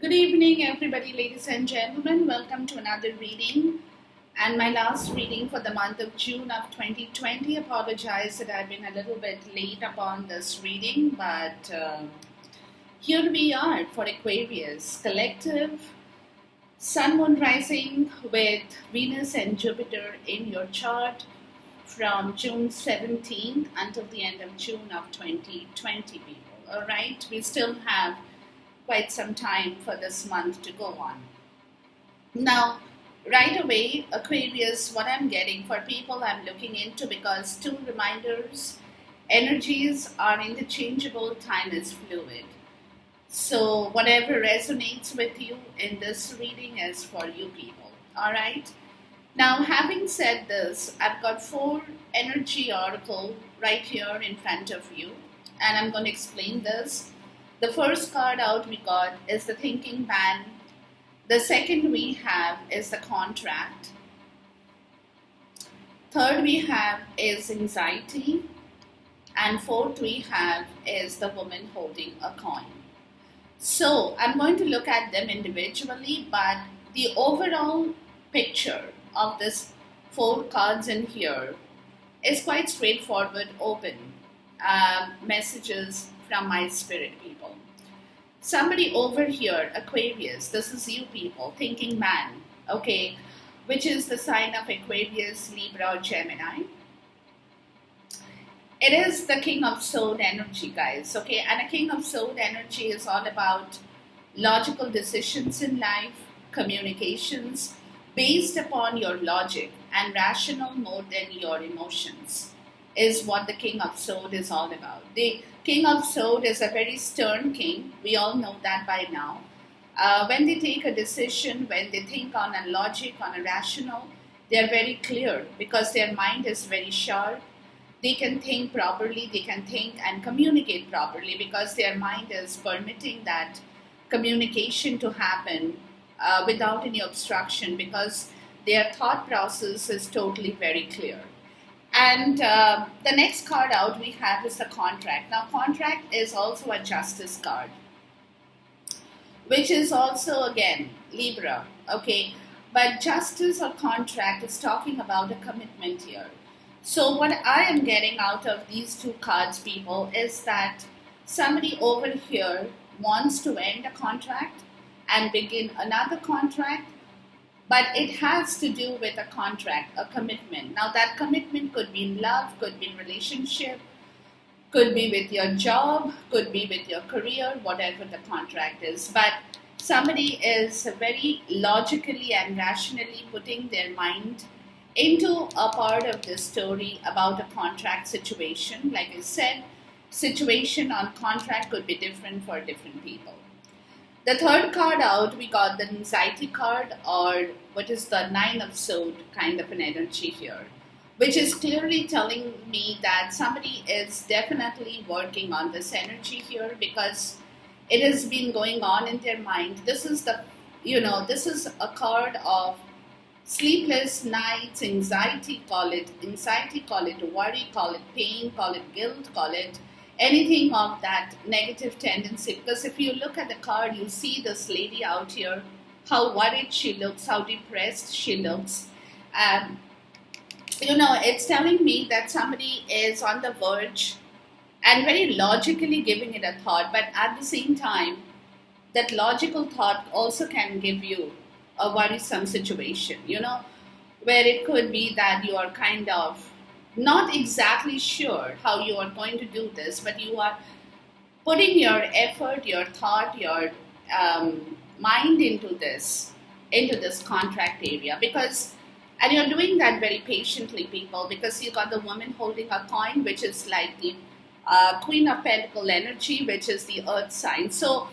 Good evening, everybody, ladies and gentlemen. Welcome to another reading and my last reading for the month of June of 2020. Apologize that I've been a little bit late upon this reading, but here we are for Aquarius collective Sun Moon rising with Venus and Jupiter in your chart from June 17th until the end of June of 2020, people. All right, we still have quite some time for this month to go on. Now, right away, Aquarius, what I'm getting for people I'm looking into, because two reminders: energies are interchangeable, time is fluid. So, whatever resonates with you in this reading is for you people. All right. Now, having said this, I've got four energy oracle right here in front of you, and I'm going to explain this. The first card out we got is the thinking man. The second we have is the contract. Third we have is anxiety. And fourth we have is the woman holding a coin. So I'm going to look at them individually, but the overall picture of this four cards in here is quite straightforward, open messages from my spirit people. Somebody over here, Aquarius, this is you people, thinking man, okay, which is the sign of Aquarius, Libra, or Gemini. It is the King of Sword energy, guys, okay, and a King of Sword energy is all about logical decisions in life, communications based upon your logic and rational more than your emotions is what the King of Sword is all about. The King of Sword is a very stern king. We all know that by now. When they take a decision, when they think on a logic, on a rational, they are very clear because their mind is very sharp. They can think properly, they can think and communicate properly because their mind is permitting that communication to happen without any obstruction, because their thought process is totally very clear. And the next card out we have is the contract. Now, contract is also a justice card, which is also, again, Libra, okay? But justice or contract is talking about a commitment here. So what I am getting out of these two cards, people, is that somebody over here wants to end a contract and begin another contract, but it has to do with a contract, a commitment. Now, that commitment could be in love, could be in relationship, could be with your job, could be with your career, whatever the contract is. But somebody is very logically and rationally putting their mind into a part of this story about a contract situation. Like I said, situation on contract could be different for different people. The third card out, we got the anxiety card, or what is the Nine of Swords kind of an energy here, which is clearly telling me that somebody is definitely working on this energy here because it has been going on in their mind. This is this is a card of sleepless nights, anxiety, call it worry, call it pain, call it guilt, call it anything of that negative tendency. Because if you look at the card, you see this lady out here, how worried she looks, how depressed she looks. It's telling me that somebody is on the verge and very logically giving it a thought, but at the same time, that logical thought also can give you a worrisome situation, where it could be that you are kind of not exactly sure how you are going to do this, but you are putting your effort, your thought, your mind into this contract area, and you're doing that very patiently, people, because you got the woman holding a coin, which is like the Queen of Pentacle energy, which is the Earth sign. So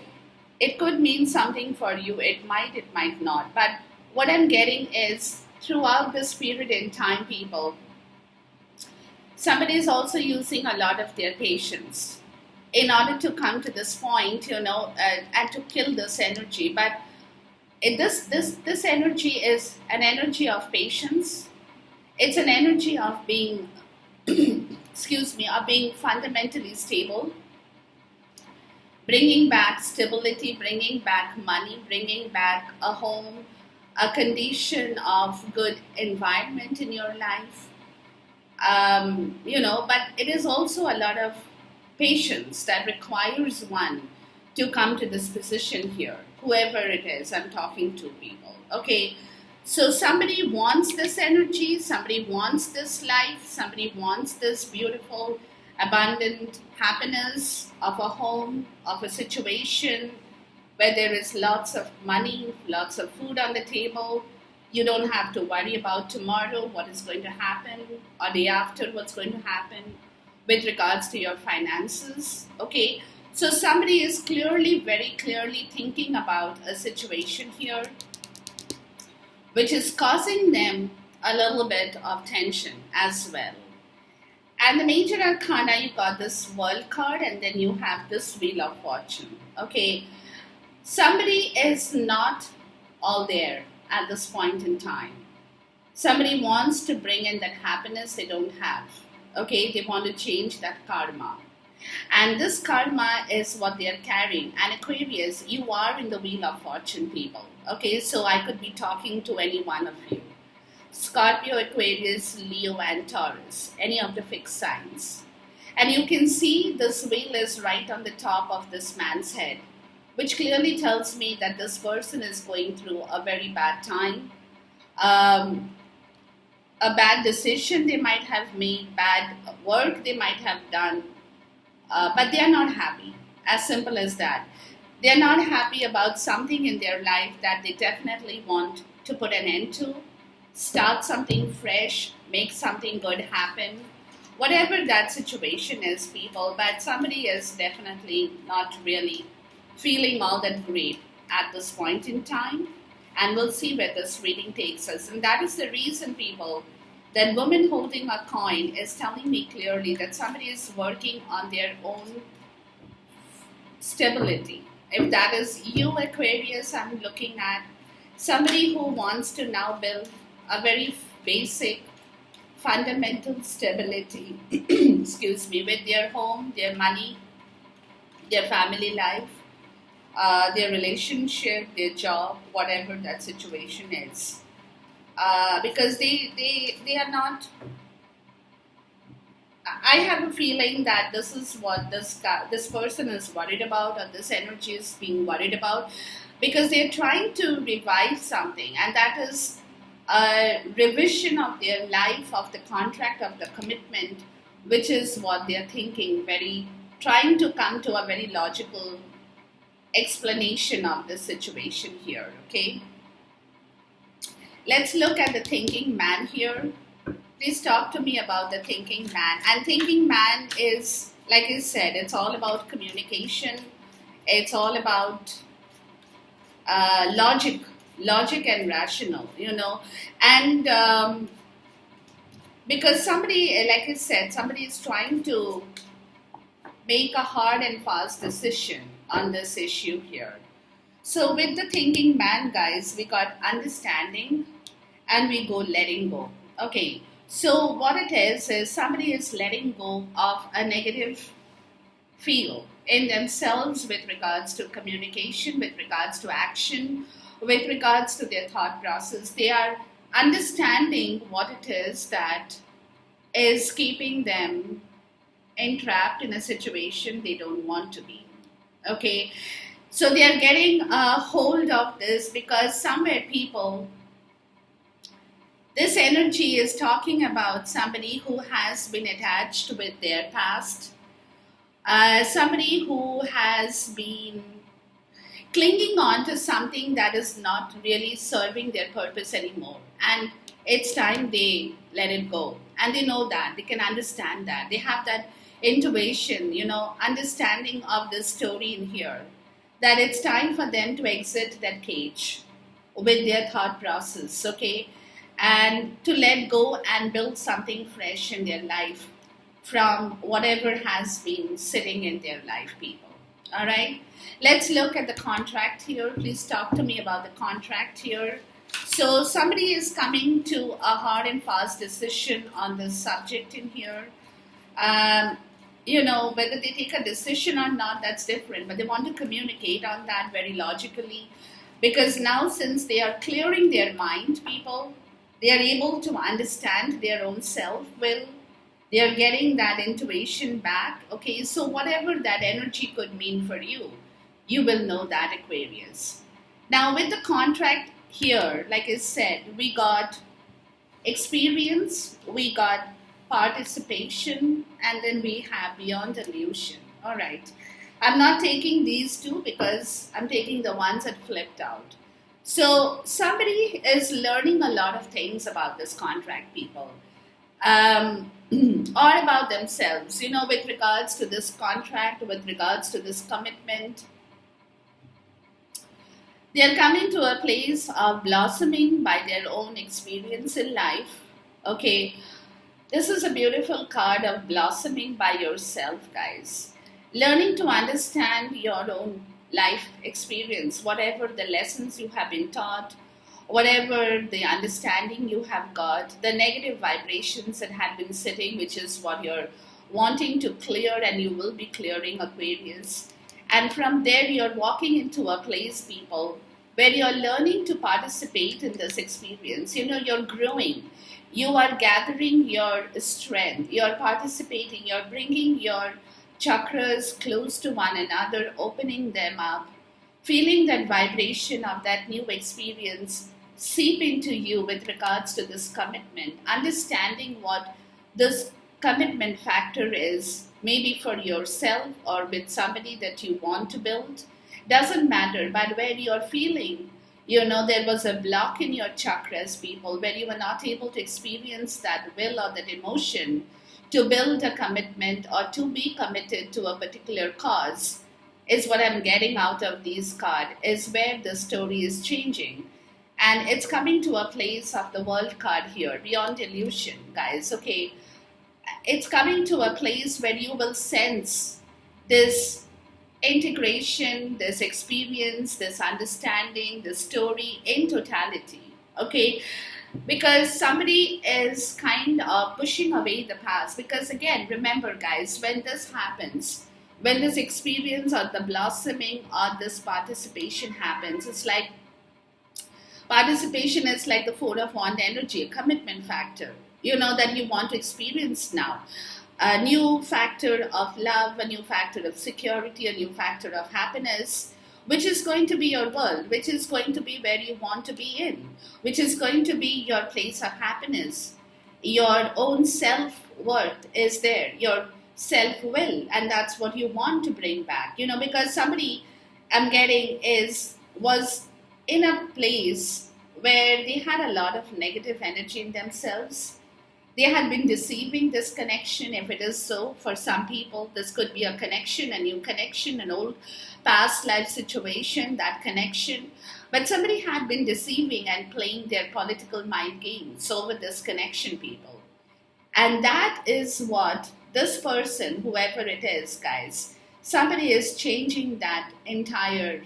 it could mean something for you. It might not. But what I'm getting is throughout this period in time, people, somebody is also using a lot of their patience in order to come to this point, and to kill this energy. But this energy is an energy of patience. It's an energy of being, excuse me, of being fundamentally stable. bringing back stability, bringing back money, bringing back a home, a condition of good environment in your life. But it is also a lot of patience that requires one to come to this position here, whoever it is I'm talking to people. Okay, so somebody wants this energy, somebody wants this life, somebody wants this beautiful, abundant happiness of a home, of a situation where there is lots of money, lots of food on the table. You don't have to worry about tomorrow, what is going to happen, or day after, what's going to happen with regards to your finances. Okay, so somebody is very clearly thinking about a situation here which is causing them a little bit of tension as well. And the major arcana, you got this world card, and then you have this wheel of fortune. Okay, somebody is not all there at this point in time. Somebody wants to bring in that happiness they don't have. Okay, they want to change that karma. And this karma is what they are carrying. And Aquarius, you are in the wheel of fortune, people. Okay, so I could be talking to any one of you. Scorpio, Aquarius, Leo, and Taurus, any of the fixed signs. And you can see this wheel is right on the top of this man's head, which clearly tells me that this person is going through a very bad time. A bad decision they might have made, bad work they might have done, but they are not happy. As simple as that. They are not happy about something in their life that they definitely want to put an end to, start something fresh, make something good happen, whatever that situation is, people. But somebody is definitely not really feeling all that great at this point in time. And we'll see where this reading takes us. And that is the reason, people, that woman holding a coin is telling me clearly that somebody is working on their own stability. If that is you, Aquarius, I'm looking at somebody who wants to now build a very basic, fundamental stability, excuse me, with their home, their money, their family life, their relationship, their job, whatever that situation is. Because they are not. I have a feeling that this is what this person is worried about, or this energy is being worried about, because they're trying to revive something, and that is a revision of their life, of the contract, of the commitment, which is what they're thinking, trying to come to a very logical explanation of the situation here. Okay, let's look at the thinking man here. Please talk to me about the thinking man. And thinking man is, like I said, it's all about communication. It's all about logic and rational, And because somebody, like I said, somebody is trying to make a hard and fast decision on this issue here. So with the thinking man, guys, we got understanding and we go letting go. Okay, so what it is somebody is letting go of a negative feel in themselves with regards to communication, with regards to action, with regards to their thought process. They are understanding what it is that is keeping them entrapped in a situation they don't want to be. Okay, so they are getting a hold of this because somewhere, people, this energy is talking about somebody who has been attached with their past, somebody who has been clinging on to something that is not really serving their purpose anymore. And it's time they let it go. And they know that, they can understand that. They have that intuition, understanding of this story in here, that it's time for them to exit that cage with their thought process, okay? And to let go and build something fresh in their life from whatever has been sitting in their life, people. All right, let's look at the contract here. Please talk to me about the contract here. So somebody is coming to a hard and fast decision on this subject in here. whether they take a decision or not, that's different, but they want to communicate on that very logically, because now, since they are clearing their mind, people, they are able to understand their own self will, they are getting that intuition back. Okay, so whatever that energy could mean for you, you will know that, Aquarius. Now, with the contract here, like I said, we got experience, we got participation, and then we have beyond illusion. All right. I'm not taking these two because I'm taking the ones that flipped out. So somebody is learning a lot of things about this contract, people, or about themselves, with regards to this contract, with regards to this commitment. They are coming to a place of blossoming by their own experience in life. Okay, this is a beautiful card of blossoming by yourself, guys. Learning to understand your own life experience, whatever the lessons you have been taught, whatever the understanding you have got, the negative vibrations that had been sitting, which is what you're wanting to clear, and you will be clearing, Aquarius. And from there, you're walking into a place, people, where you're learning to participate in this experience. You're growing. You are gathering your strength. You're participating. You're bringing your chakras close to one another, opening them up, feeling that vibration of that new experience seep into you with regards to this commitment, understanding what this commitment factor is, maybe for yourself or with somebody that you want to build. Doesn't matter, but where you're feeling, there was a block in your chakras, people, where you were not able to experience that will or that emotion to build a commitment or to be committed to a particular cause, is what I'm getting out of these cards, is where the story is changing. And it's coming to a place of the world card here, beyond illusion, guys. Okay, it's coming to a place where you will sense this integration, this experience, this understanding, this story in totality. Okay, because somebody is kind of pushing away the past. Because again, remember, guys, when this happens, when this experience or the blossoming or this participation happens, it's like participation is like the Four of Wands energy, a commitment factor, that you want to experience now. A new factor of love, a new factor of security, a new factor of happiness, which is going to be your world, which is going to be where you want to be in, which is going to be your place of happiness. Your own self-worth is there, your self-will, and that's what you want to bring back. Because somebody I'm getting was in a place where they had a lot of negative energy in themselves. They had been deceiving this connection. If it is so, for some people, this could be a connection, a new connection, an old past life situation, that connection. But somebody had been deceiving and playing their political mind games over this connection, people. And that is what this person, whoever it is, guys, somebody is changing that entire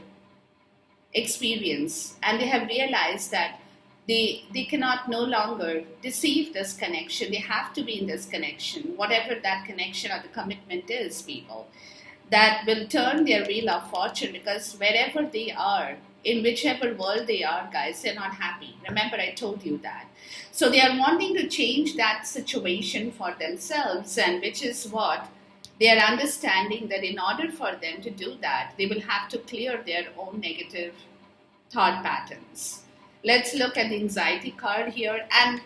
experience, and they have realized that they cannot no longer deceive this connection. They have to be in this connection, whatever that connection or the commitment is, people, that will turn their wheel of fortune. Because wherever they are, in whichever world they are, guys, they're not happy. Remember, I told you that. So they are wanting to change that situation for themselves, and which is what they are understanding, that in order for them to do that, they will have to clear their own negative thought patterns. Let's look at the anxiety card here. And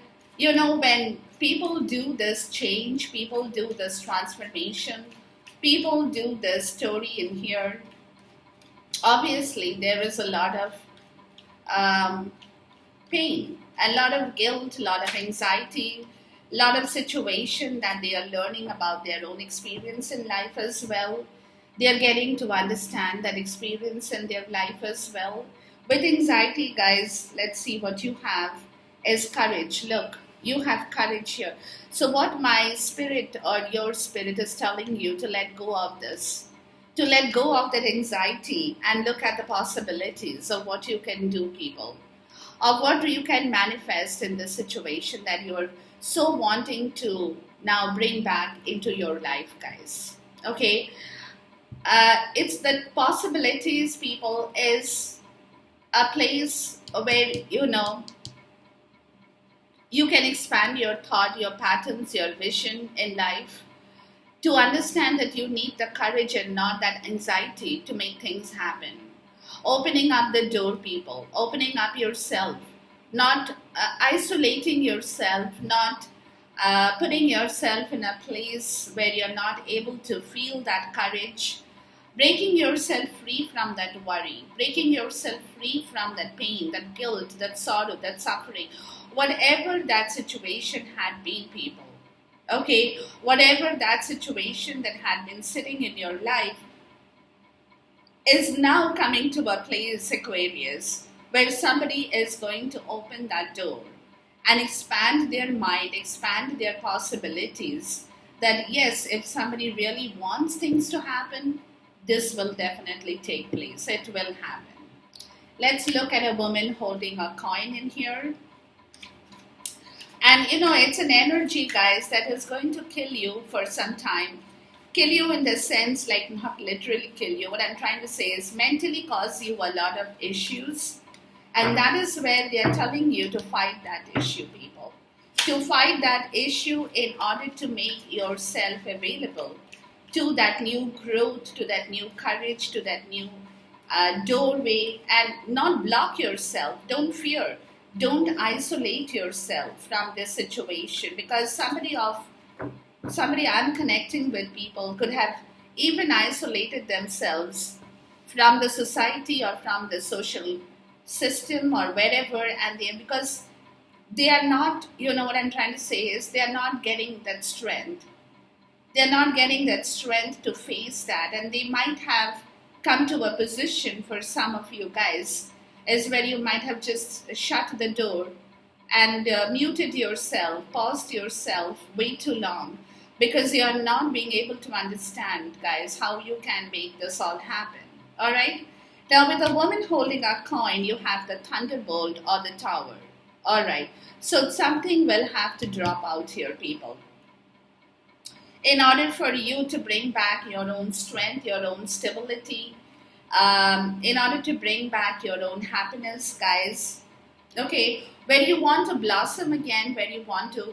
when people do this change, people do this transformation, people do this story in here, obviously there is a lot of pain, a lot of guilt, a lot of anxiety, a lot of situation that they are learning about their own experience in life as well. They are getting to understand that experience in their life as well. With anxiety, guys, let's see what you have is courage. Look, you have courage here. So what my spirit or your spirit is telling you, to let go of this, to let go of that anxiety and look at the possibilities of what you can do, people, of what you can manifest in this situation that you're so wanting to now bring back into your life, guys. Okay, it's the possibilities, people, is a place where you can expand your thought, your patterns, your vision in life, to understand that you need the courage and not that anxiety to make things happen. Opening up the door, people, opening up yourself, not isolating yourself, not putting yourself in a place where you're not able to feel that courage, breaking yourself free from that worry, breaking yourself free from that pain, that guilt, that sorrow, that suffering, whatever that situation had been, people. Okay, whatever that situation that had been sitting in your life is now coming to a place, Aquarius, where somebody is going to open that door and expand their mind, expand their possibilities. That yes, if somebody really wants things to happen, this will definitely take place. It will happen. Let's look at a woman holding a coin in here. And it's an energy, guys, that is going to kill you for some time. Kill you in the sense, like not literally kill you. What I'm trying to say is mentally cause you a lot of issues. And that is where they are telling you to fight that issue, people. To fight that issue in order to make yourself available to that new growth, to that new courage, to that new doorway, and not block yourself. Don't fear. Don't isolate yourself from this situation, because somebody I'm connecting with, people, could have even isolated themselves from the society or from the social system or wherever, and because they are not, what I'm trying to say is, they are not getting that strength. They're not getting that strength to face that, and they might have come to a position, for some of you guys, is where you might have just shut the door and muted yourself, paused yourself way too long, because you are not being able to understand, guys, how you can make this all happen. All right? Now, with a woman holding a coin, you have the thunderbolt or the tower. All right? So something will have to drop out here, people. In order for you to bring back your own strength, your own stability, in order to bring back your own happiness, guys, okay, where you want to blossom again, where you want to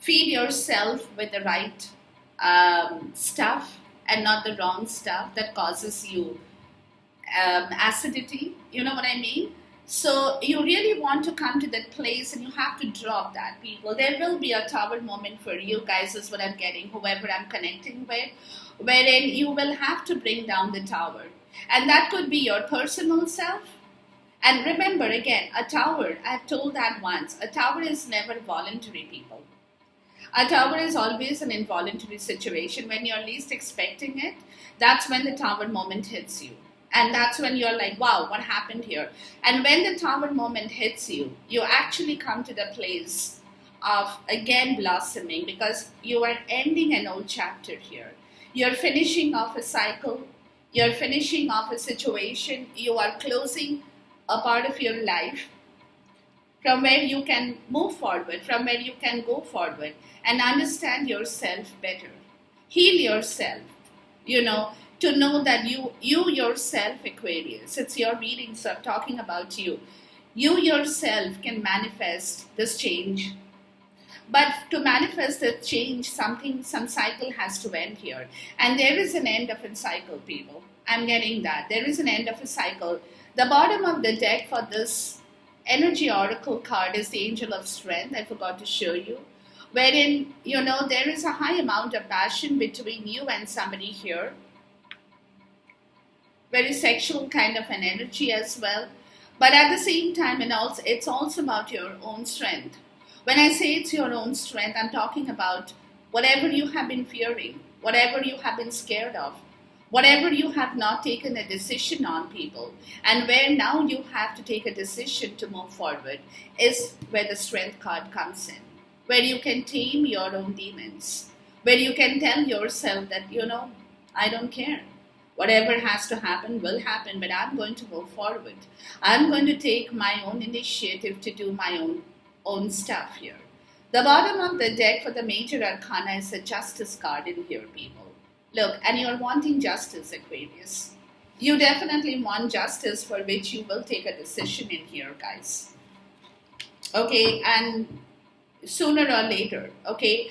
feed yourself with the right stuff and not the wrong stuff that causes you acidity, you know what I mean? So you really want to come to that place, and you have to drop that, people. There will be a tower moment for you guys, is what I'm getting, whoever I'm connecting with, wherein you will have to bring down the tower. And that could be your personal self. And remember, again, a tower, I've told that once, a tower is never voluntary, people. A tower is always an involuntary situation. When you're least expecting it, that's when the tower moment hits you. And that's when you're like, wow, what happened here? And when the tower moment hits you, you actually come to the place of, again, blossoming, because you are ending an old chapter here. You're finishing off a cycle. You're finishing off a situation. You are closing a part of your life from where you can move forward, from where you can go forward and understand yourself better. Heal yourself, to know that you yourself, Aquarius, it's your reading, so I'm talking about you. You yourself can manifest this change. But to manifest the change, some cycle has to end here. And there is an end of a cycle, people. I'm getting that. There is an end of a cycle. The bottom of the deck for this energy oracle card is the Angel of Strength. I forgot to show you. Wherein, there is a high amount of passion between you and somebody here. Very sexual kind of an energy as well. But at the same time, it's also about your own strength. When I say it's your own strength, I'm talking about whatever you have been fearing, whatever you have been scared of, whatever you have not taken a decision on, people, and where now you have to take a decision to move forward, is where the Strength card comes in, where you can tame your own demons, where you can tell yourself that, I don't care. Whatever has to happen will happen, but I'm going to move forward. I'm going to take my own initiative to do my own stuff here. The bottom of the deck for the major arcana is the Justice card in here, people. Look, and you're wanting justice, Aquarius. You definitely want justice for which you will take a decision in here, guys. Okay, and sooner or later, okay?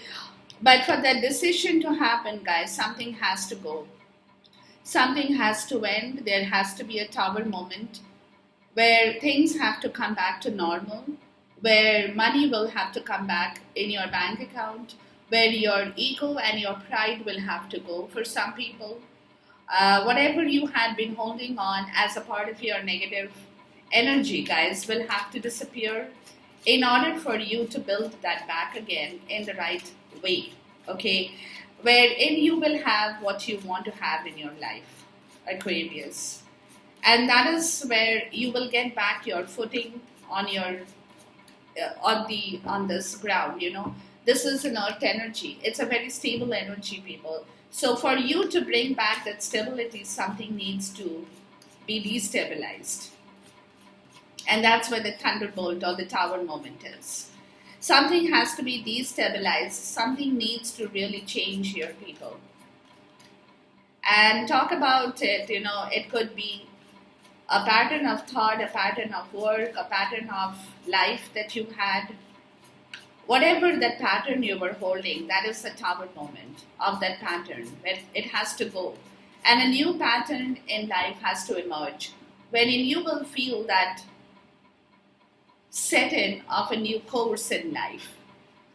But for that decision to happen, guys, something has to go. Something has to end. There has to be a tower moment where things have to come back to normal, where money will have to come back in your bank account, where your ego and your pride will have to go for some people. Whatever you had been holding on as a part of your negative energy, guys, will have to disappear in order for you to build that back again in the right way, okay? Wherein you will have what you want to have in your life, Aquarius. And that is where you will get back your footing on your on this ground, you know. This is an earth energy. It's a very stable energy, people. So for you to bring back that stability, something needs to be destabilized. And that's where the thunderbolt or the tower moment is. Something has to be destabilized. Something needs to really change here, people. And talk about it, you know, it could be a pattern of thought, a pattern of work, a pattern of life that you had. Whatever that pattern you were holding, that is the tower moment of that pattern. It has to go. And a new pattern in life has to emerge. Wherein you will feel that set in of a new course in life,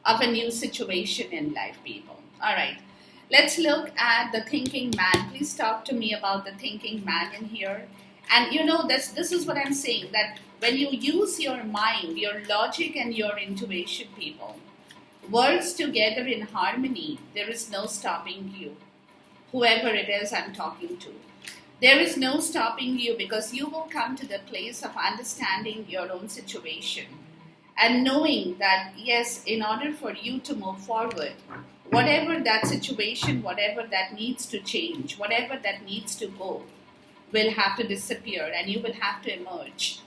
of a new situation in life, people. All right. Let's look at the thinking man. Please talk to me about the thinking man in here. And you know, this is what I'm saying, that when you use your mind, your logic and your intuition, people, words together in harmony, there is no stopping you. Whoever it is I'm talking to. There is no stopping you, because you will come to the place of understanding your own situation and knowing that, yes, in order for you to move forward, whatever that situation, whatever that needs to change, whatever that needs to go, will have to disappear, and you will have to emerge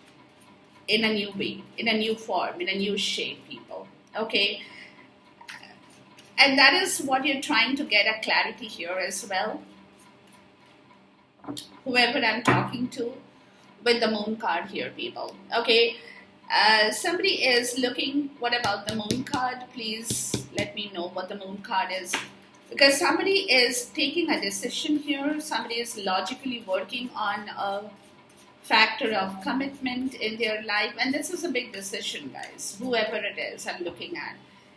in a new way, in a new form, in a new shape, people. Okay? And that is what you're trying to get a clarity here as well. Whoever I'm talking to with the moon card here, people. Okay? Somebody is looking, what about the moon card? Please let me know what the moon card is. Because somebody is taking a decision here, somebody is logically working on a factor of commitment in their life, and this is a big decision, guys, whoever it is I'm looking at.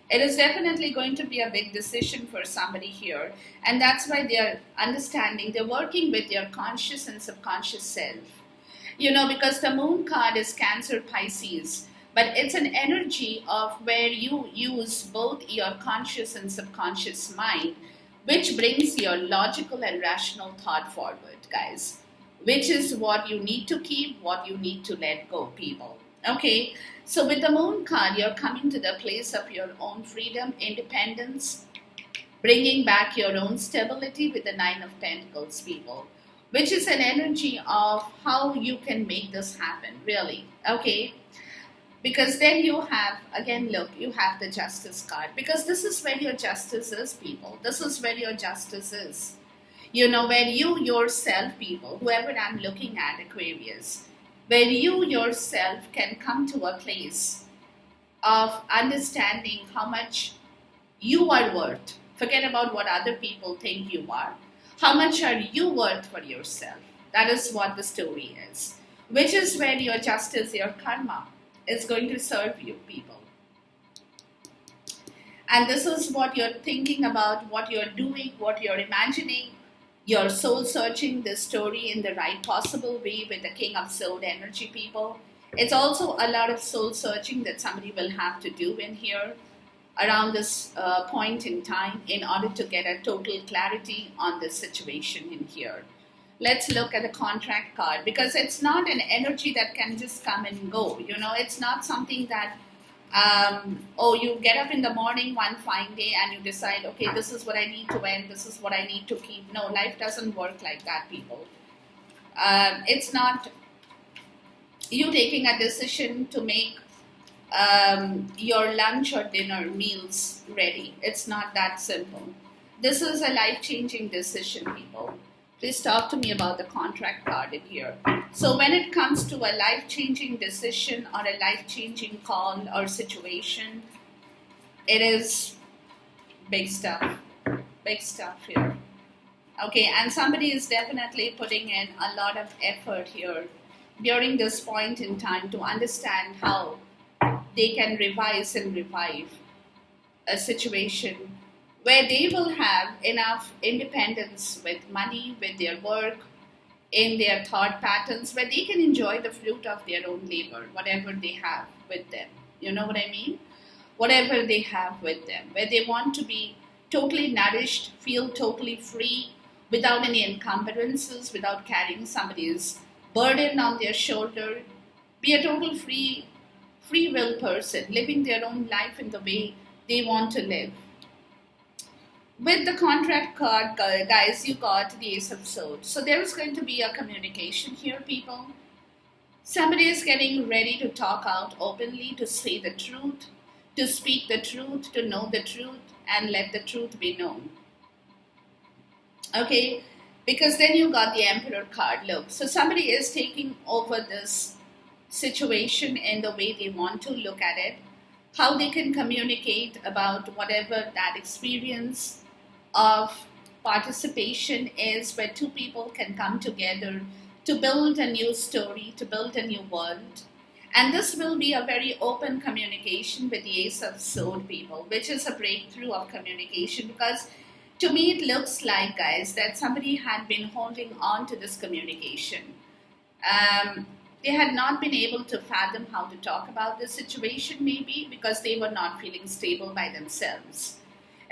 It is definitely going to be a big decision for somebody here, and that's why they're understanding, they're working with your conscious and subconscious self. You know, because the moon card is Cancer, Pisces, but it's an energy of where you use both your conscious and subconscious mind, which brings your logical and rational thought forward, guys. Which is what you need to keep, what you need to let go, people. Okay? So with the moon card, you're coming to the place of your own freedom, independence, bringing back your own stability with the Nine of Pentacles, people. Which is an energy of how you can make this happen, really. Okay? Because then you have, again, look, you have the Justice card. Because this is where your justice is, people. This is where your justice is. You know, where you yourself, people, whoever I'm looking at, Aquarius, where you yourself can come to a place of understanding how much you are worth. Forget about what other people think you are. How much are you worth for yourself? That is what the story is. Which is where your justice, your karma, is going to serve you, people. And this is what you're thinking about, what you're doing, what you're imagining. You're soul searching this story in the right possible way with the King of Sword energy, people. It's also a lot of soul searching that somebody will have to do in here around this point in time in order to get a total clarity on this situation in here. Let's look at the contract card, because it's not an energy that can just come and go. You know, it's not something that, you get up in the morning one fine day and you decide, okay, this is what I need to end, this is what I need to keep. No, life doesn't work like that, people. It's not you taking a decision to make your lunch or dinner meals ready. It's not that simple. This is a life-changing decision, people. Please talk to me about the contract card in here. So when it comes to a life-changing decision or a life-changing call or situation, it is big stuff. Big stuff here. Okay, and somebody is definitely putting in a lot of effort here during this point in time to understand how they can revise and revive a situation where they will have enough independence with money, with their work, in their thought patterns, where they can enjoy the fruit of their own labor, whatever they have with them. You know what I mean? Whatever they have with them, where they want to be totally nourished, feel totally free, without any encumbrances, without carrying somebody's burden on their shoulder, be a total free will person, living their own life in the way they want to live. With the contract card, guys, you got the Ace of Swords. So there is going to be a communication here, people. Somebody is getting ready to talk out openly, to say the truth, to speak the truth, to know the truth, and let the truth be known. Okay, because then you got the Emperor card. Look, so somebody is taking over this situation in the way they want to look at it, how they can communicate about whatever that experience of participation is, where two people can come together to build a new story, to build a new world. And this will be a very open communication with the Ace of Swords, people, which is a breakthrough of communication, because to me it looks like, guys, that somebody had been holding on to this communication. They had not been able to fathom how to talk about this situation, maybe because they were not feeling stable by themselves.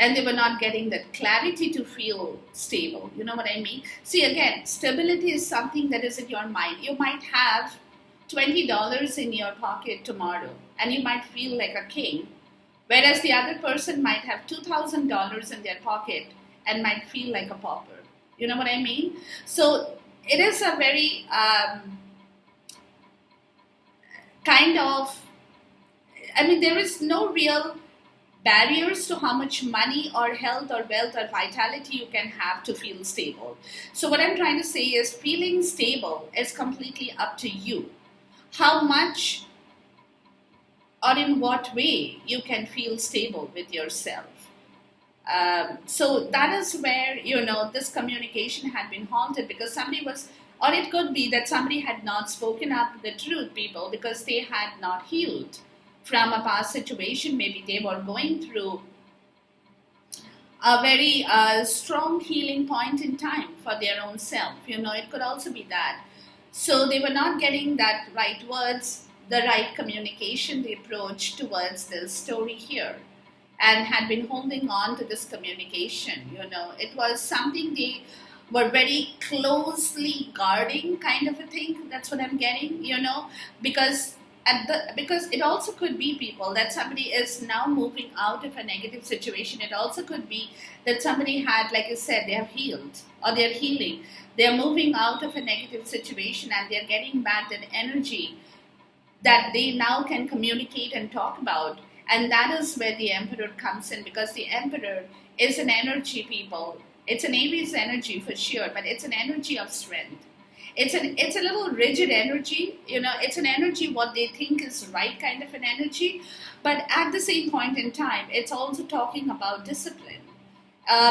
And they were not getting that clarity to feel stable. You know what I mean? See, again, stability is something that is in your mind. You might have $20 in your pocket tomorrow, and you might feel like a king, whereas the other person might have $2,000 in their pocket and might feel like a pauper. You know what I mean? So it is a very there is no real barriers to how much money or health or wealth or vitality you can have to feel stable. So what I'm trying to say is, feeling stable is completely up to you. How much or in what way you can feel stable with yourself. So that is where, this communication had been halted, because somebody was, or it could be that somebody had not spoken up the truth, people, because they had not healed from a past situation. Maybe they were going through a very strong healing point in time for their own self. It could also be that. So they were not getting that right words, the right communication, the approach towards this story here, and had been holding on to this communication. It was something they were very closely guarding, kind of a thing. That's what I'm getting, because it also could be, people, that somebody is now moving out of a negative situation. It also could be that somebody had, like I said, they have healed or they're healing. They're moving out of a negative situation and they're getting back that energy that they now can communicate and talk about. And that is where the Emperor comes in, because the Emperor is an energy, people. It's an Aries energy for sure, but it's an energy of strength. It's a little rigid energy, it's an energy what they think is right kind of an energy, but at the same point in time, it's also talking about discipline,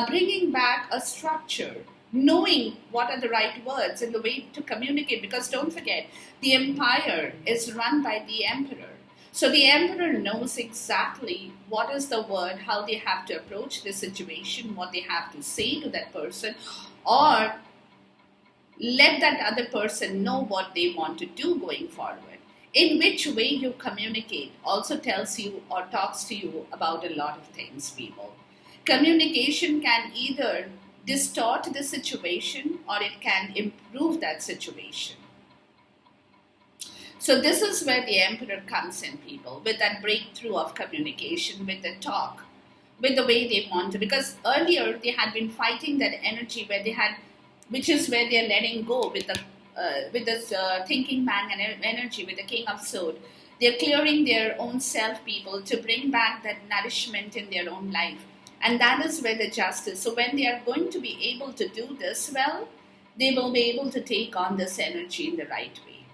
bringing back a structure, knowing what are the right words and the way to communicate, because don't forget, the empire is run by the Emperor. So the Emperor knows exactly what is the word, how they have to approach the situation, what they have to say to that person, or let that other person know what they want to do going forward. In which way you communicate also tells you or talks to you about a lot of things, people. Communication can either distort the situation or it can improve that situation. So this is where the Emperor comes in, people, with that breakthrough of communication, with the talk, with the way they want to. Because earlier they had been fighting that energy where they had, which is where they're letting go with this thinking man and energy, with the King of Swords. They're clearing their own self, people, to bring back that nourishment in their own life. And that is where the justice. So when they are going to be able to do this well, they will be able to take on this energy in the right way.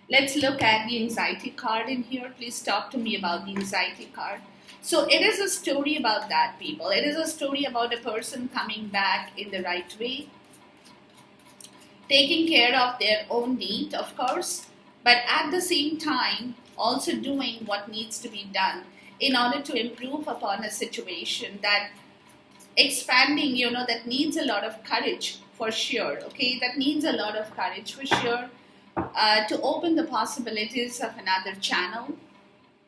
Let's look at the anxiety card in here. Please talk to me about the anxiety card. So it is a story about that, people. It is a story about a person coming back in the right way, taking care of their own need, of course, but at the same time also doing what needs to be done in order to improve upon a situation that expanding, that needs a lot of courage for sure, okay? That needs a lot of courage for sure, to open the possibilities of another channel,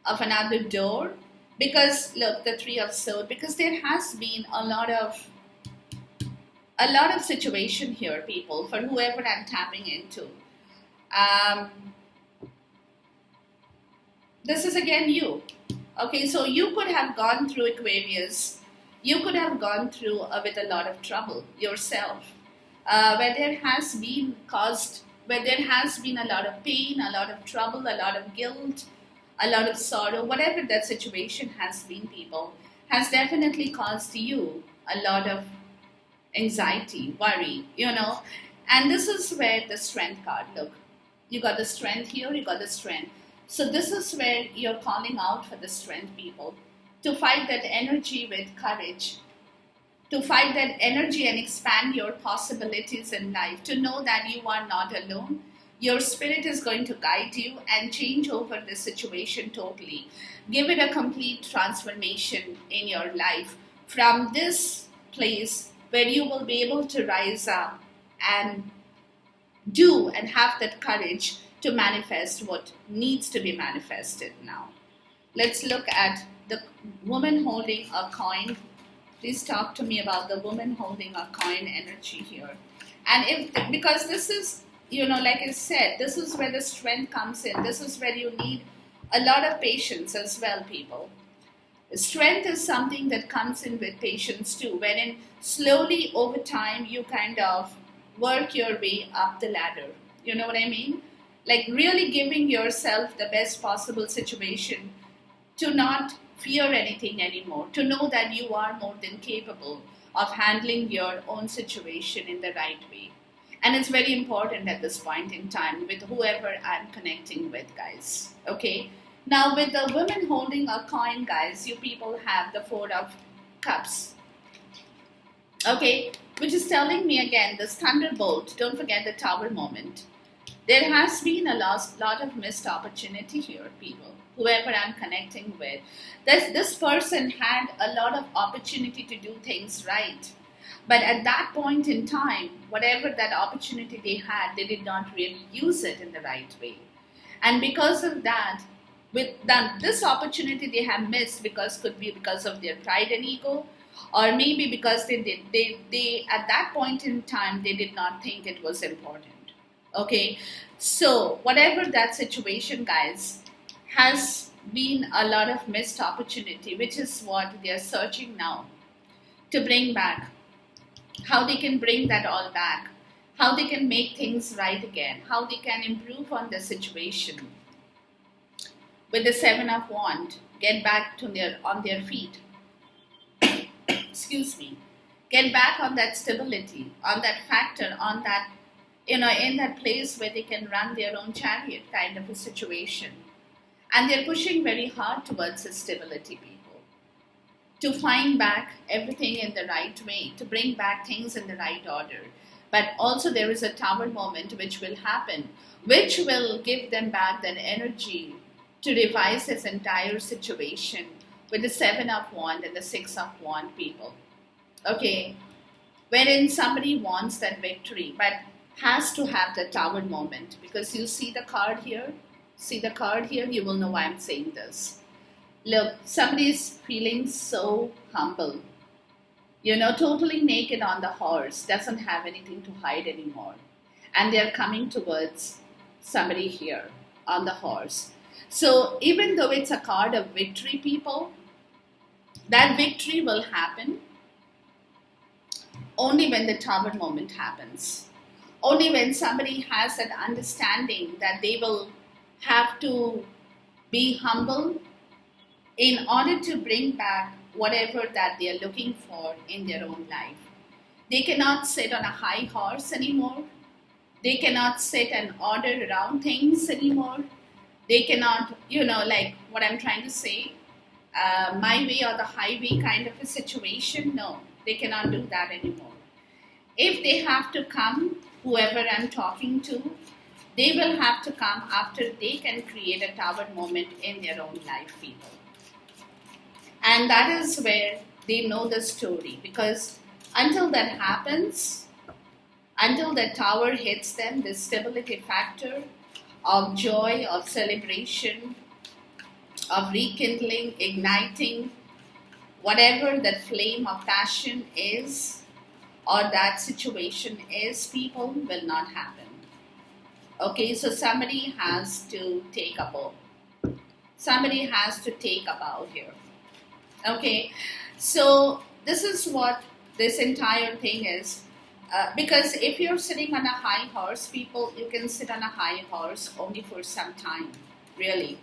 of another door. Because look, the Three of Swords, because there has been a lot of situation here, people, for whoever I'm tapping into. This is again you. Okay, so you could have gone through Aquarius. You could have gone through with a lot of trouble yourself, where there has been a lot of pain, a lot of trouble, a lot of guilt, a lot of sorrow, whatever that situation has been, people, has definitely caused you a lot of anxiety, worry, And this is where the strength card, look, you got the strength here, you got the strength. So this is where you're calling out for the strength, people, to fight that energy with courage, to fight that energy and expand your possibilities in life, to know that you are not alone. Your spirit is going to guide you and change over the situation totally. Give it a complete transformation in your life from this place where you will be able to rise up and do and have that courage to manifest what needs to be manifested now. Let's look at the woman holding a coin. Please talk to me about the woman holding a coin energy here. And because this is, like I said, this is where the strength comes in. This is where you need a lot of patience as well, people. Strength is something that comes in with patience too, wherein slowly over time you kind of work your way up the ladder. You know what I mean? Like really giving yourself the best possible situation to not fear anything anymore, to know that you are more than capable of handling your own situation in the right way. And it's very important at this point in time with whoever I'm connecting with, guys. Okay? Now, with the women holding a coin, guys, you people have the Four of Cups. Okay? Which is telling me again, this thunderbolt, don't forget the tower moment. There has been a lot of missed opportunity here, people, whoever I'm connecting with. This person had a lot of opportunity to do things right. But at that point in time, whatever that opportunity they had, they did not really use it in the right way. And because of that, this opportunity they have missed could be because of their pride and ego, or maybe because they at that point in time, they did not think it was important. Okay, so whatever that situation, guys, has been a lot of missed opportunity, which is what they are searching now to bring back. How they can bring that all back, how they can make things right again, how they can improve on the situation. With the Seven of Wands, get back on their feet. Excuse me. Get back on that stability, on that factor, on that, in that place where they can run their own chariot kind of a situation. And they're pushing very hard towards the stability, people, to find back everything in the right way, to bring back things in the right order. But also there is a tower moment which will happen, which will give them back that energy to revise this entire situation with the Seven of Wands and the Six of Wands, people. Okay, wherein somebody wants that victory, but has to have the tower moment, because you see the card here, you will know why I'm saying this. Look, somebody is feeling so humble, totally naked on the horse, doesn't have anything to hide anymore. And they're coming towards somebody here on the horse. So even though it's a card of victory, people, that victory will happen only when the tower moment happens. Only when somebody has that understanding that they will have to be humble in order to bring back whatever that they are looking for in their own life. They cannot sit on a high horse anymore. They cannot sit and order around things anymore. They cannot, like what I'm trying to say, my way or the highway kind of a situation. No, they cannot do that anymore. If they have to come, whoever I'm talking to, they will have to come after they can create a tower moment in their own life, people. And that is where they know the story, because until that happens, until the tower hits them, the stability factor of joy, of celebration, of rekindling, igniting, whatever that flame of passion is or that situation is, people will not happen. Okay, so somebody has to take a bow. Somebody has to take a bow here. Okay, so this is what this entire thing is. Because if you're sitting on a high horse, people, you can sit on a high horse only for some time, really.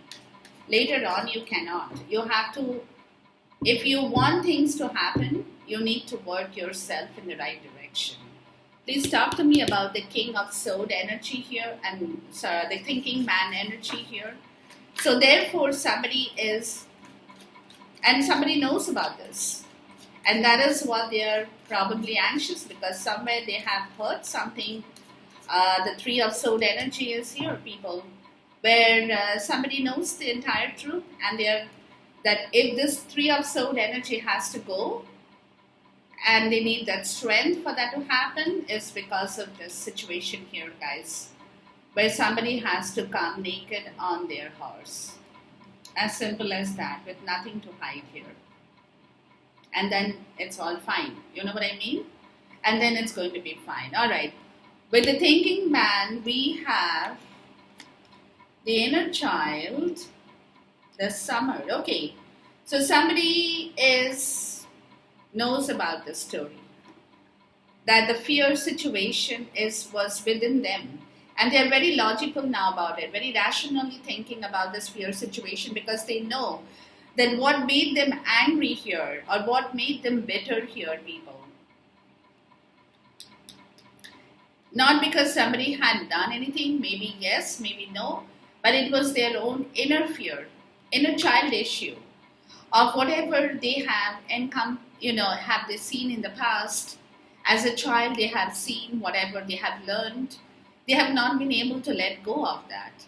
Later on, you cannot. You have to, if you want things to happen, you need to work yourself in the right direction. Please talk to me about the King of Sword energy here and the thinking man energy here. So therefore, somebody is, and somebody knows about this. And that is what they are probably anxious, because somewhere they have heard something. The Three of Sword energy is here, people, where somebody knows the entire truth, and they are that if this Three of Sword energy has to go, and they need that strength for that to happen, is because of this situation here, guys, where somebody has to come naked on their horse. As simple as that, with nothing to hide here. And then it's all fine. You know what I mean? And then it's going to be fine. All right. With the thinking man, we have the inner child, the summer. Okay. So somebody knows about this story. That the fear situation was within them. And they're very logical now about it, very rationally thinking about this fear situation, because they know that what made them angry here, or what made them bitter here, people. Not because somebody had done anything, maybe yes, maybe no, but it was their own inner fear, inner child issue of whatever they have have they seen in the past. As a child, they have seen whatever they have learned. They have not been able to let go of that,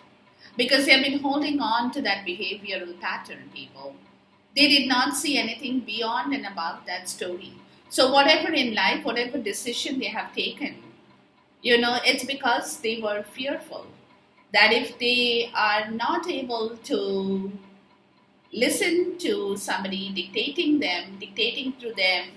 because they have been holding on to that behavioral pattern, people. They did not see anything beyond and above that story. So whatever in life, whatever decision they have taken, it's because they were fearful that if they are not able to listen to somebody dictating to them,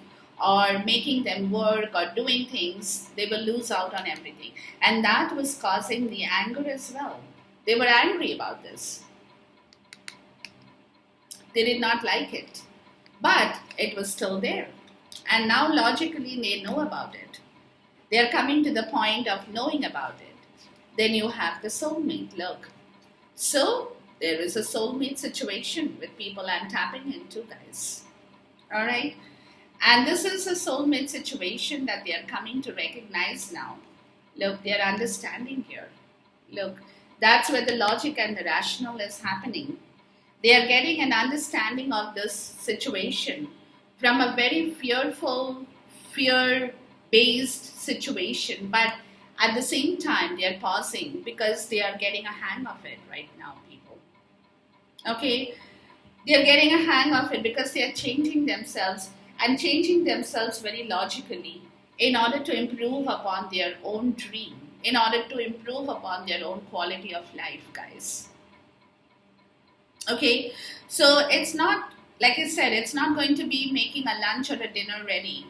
or making them work or doing things, they will lose out on everything. And that was causing the anger as well. They were angry about this. They did not like it. But it was still there. And now logically they know about it. They are coming to the point of knowing about it. Then you have the soulmate. Look. So there is a soulmate situation with people I'm tapping into, guys. All right. And this is a soulmate situation that they are coming to recognize now. Look, they are understanding here. Look, that's where the logic and the rational is happening. They are getting an understanding of this situation from a very fearful, fear-based situation. But at the same time, they are pausing because they are getting a hang of it right now, people. Okay? They are getting a hang of it because they are changing themselves, and changing themselves very logically in order to improve upon their own dream, in order to improve upon their own quality of life, guys. Okay, so it's not, like I said, it's not going to be making a lunch or a dinner ready,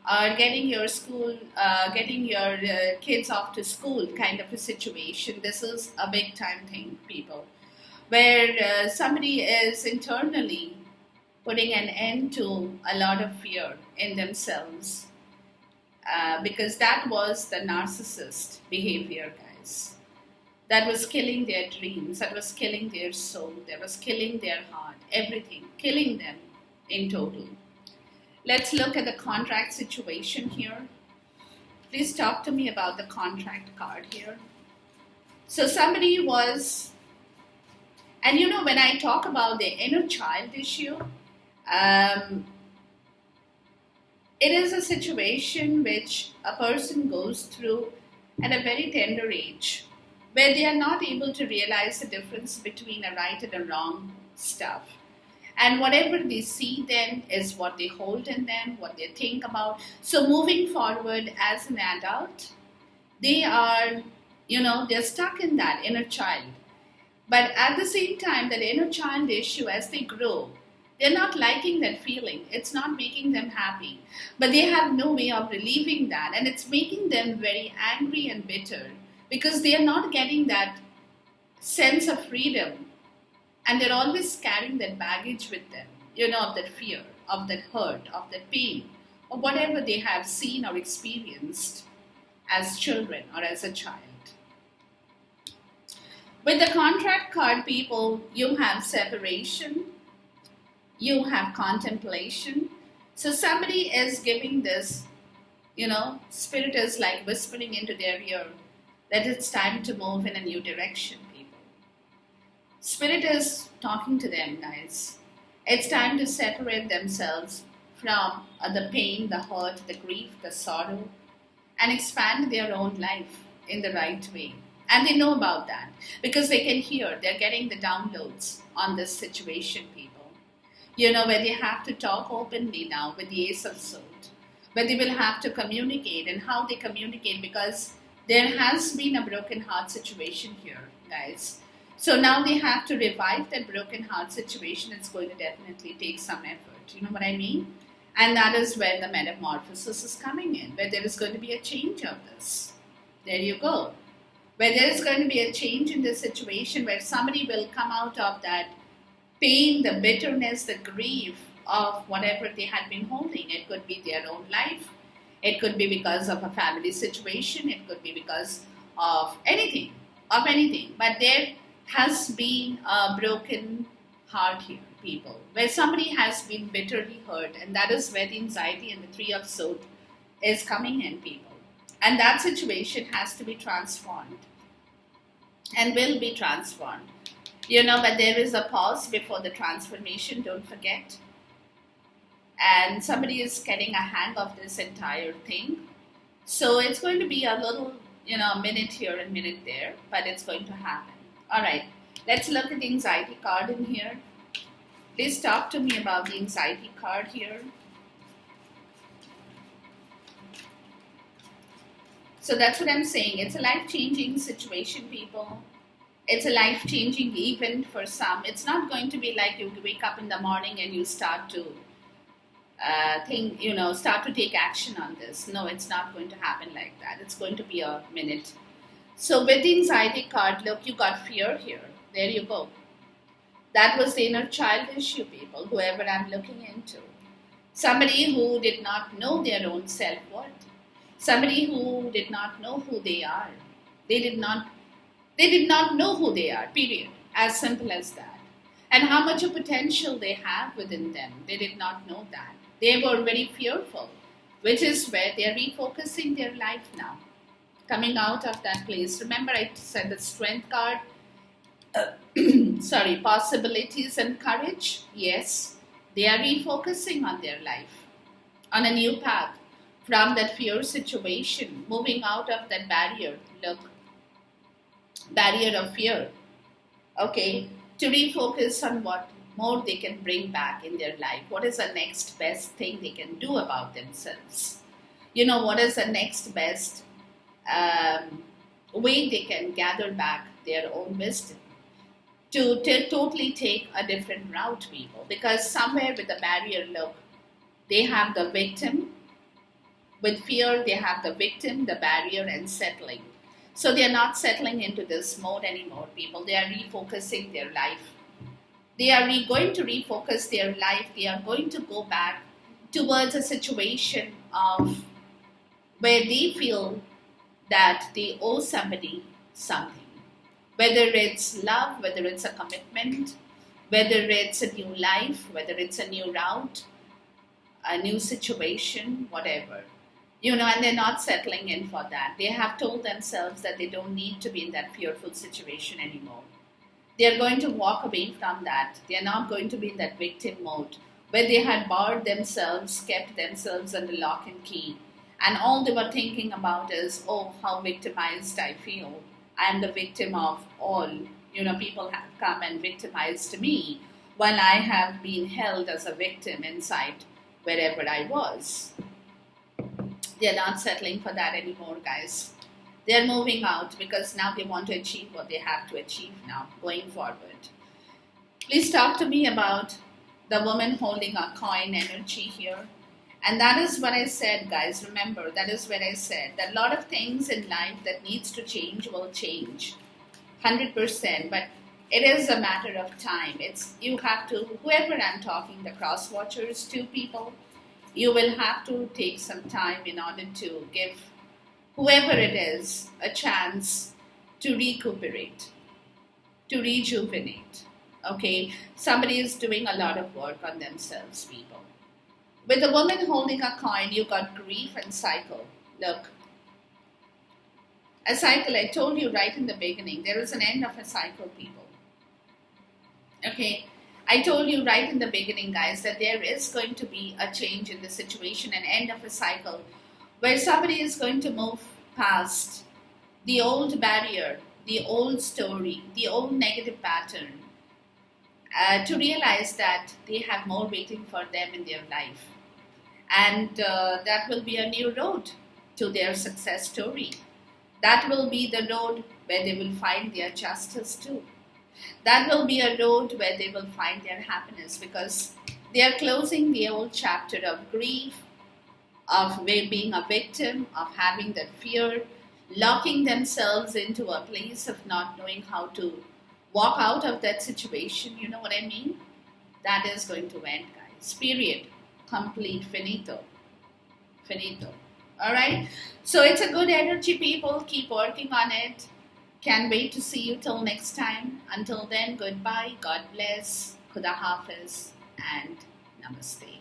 or getting your kids off to school kind of a situation. This is a big time thing, people, where somebody is internally putting an end to a lot of fear in themselves, because that was the narcissist behavior, guys. That was killing their dreams, that was killing their soul, that was killing their heart, everything, killing them in total. Let's look at the contract situation here. Please talk to me about the contract card here. So somebody was, and when I talk about the inner child issue, it is a situation which a person goes through at a very tender age, where they are not able to realize the difference between a right and a wrong stuff. And whatever they see then is what they hold in them, what they think about. So moving forward as an adult, they are, they're stuck in that inner child. But at the same time, that inner child issue, as they grow, they're not liking that feeling. It's not making them happy. But they have no way of relieving that. And it's making them very angry and bitter because they are not getting that sense of freedom. And they're always carrying that baggage with them, of that fear, of that hurt, of that pain, or whatever they have seen or experienced as children or as a child. With the contract card, people, you have separation, you have contemplation. So somebody is giving this, spirit is like whispering into their ear that it's time to move in a new direction, people. Spirit is talking to them, guys. It's time to separate themselves from the pain, the hurt, the grief, the sorrow, and expand their own life in the right way. And they know about that because they can hear, they're getting the downloads on this situation, people. Where they have to talk openly now with the Ace of Swords, where they will have to communicate, and how they communicate, because there has been a broken heart situation here, guys. So now they have to revive that broken heart situation. It's going to definitely take some effort. You know what I mean? And that is where the metamorphosis is coming in, where there is going to be a change of this. There you go. Where there is going to be a change in this situation, where somebody will come out of that pain, the bitterness, the grief of whatever they had been holding. It could be their own life. It could be because of a family situation. It could be because of anything. But there has been a broken heart here, people, where somebody has been bitterly hurt, and that is where the anxiety and the Three of Swords is coming in, people. And that situation has to be transformed and will be transformed. But there is a pause before the transformation, don't forget. And somebody is getting a hang of this entire thing. So it's going to be a little, minute here and minute there, but it's going to happen. All right, let's look at the anxiety card in here. Please talk to me about the anxiety card here. So that's what I'm saying. It's a life-changing situation, people. It's a life-changing event for some. It's not going to be like you wake up in the morning and you start to start to take action on this. No, it's not going to happen like that. It's going to be a minute. So with the anxiety card, look, you got fear here. There you go. That was the inner child issue, people, whoever I'm looking into. Somebody who did not know their own self-worth. Somebody who did not know who they are. They did not know who they are, period. As simple as that. And how much of potential they have within them. They did not know that. They were very fearful, which is where they are refocusing their life now. Coming out of that place. Remember I said the strength card, possibilities and courage. Yes, they are refocusing on their life, on a new path, from that fear situation, moving out of that barrier. Look, barrier of fear. Okay, to refocus on what more they can bring back in their life. What is the next best thing they can do about themselves? What is the next best way they can gather back their own wisdom to totally take a different route, people. Because somewhere with the barrier, look, they have the victim. With fear, they have the victim, the barrier, and settling. So they are not settling into this mode anymore, people. They are refocusing their life. They are going to refocus their life. They are going to go back towards a situation of where they feel that they owe somebody something. Whether it's love, whether it's a commitment, whether it's a new life, whether it's a new route, a new situation, whatever. And they're not settling in for that. They have told themselves that they don't need to be in that fearful situation anymore. They're going to walk away from that. They're not going to be in that victim mode where they had barred themselves, kept themselves under lock and key. And all they were thinking about is, oh, how victimized I feel. I'm the victim of all. People have come and victimized me while I have been held as a victim inside wherever I was. They're not settling for that anymore, guys. They're moving out because now they want to achieve what they have to achieve now, going forward. Please talk to me about the woman holding a coin energy here. And that is what I said, guys. Remember, that is what I said. That a lot of things in life that needs to change will change. 100%. But it is a matter of time. You have to, whoever I'm talking, the cross watchers, 2 people, you will have to take some time in order to give whoever it is a chance to recuperate, to rejuvenate. Okay? Somebody is doing a lot of work on themselves, people. With the woman holding a coin, you got grief and cycle. Look, a cycle, I told you right in the beginning, there is an end of a cycle, people. Okay? I told you right in the beginning, guys, that there is going to be a change in the situation, an end of a cycle, where somebody is going to move past the old barrier, the old story, the old negative pattern, to realize that they have more waiting for them in their life. And that will be a new road to their success story. That will be the road where they will find their justice too. That will be a road where they will find their happiness, because they are closing the old chapter of grief, of being a victim, of having that fear, locking themselves into a place of not knowing how to walk out of that situation. You know what I mean? That is going to end, guys. Period. Complete. Finito. Finito. Alright? So it's a good energy, people. Keep working on it. Can't wait to see you till next time. Until then, goodbye. God bless. Khuda Hafiz. And Namaste.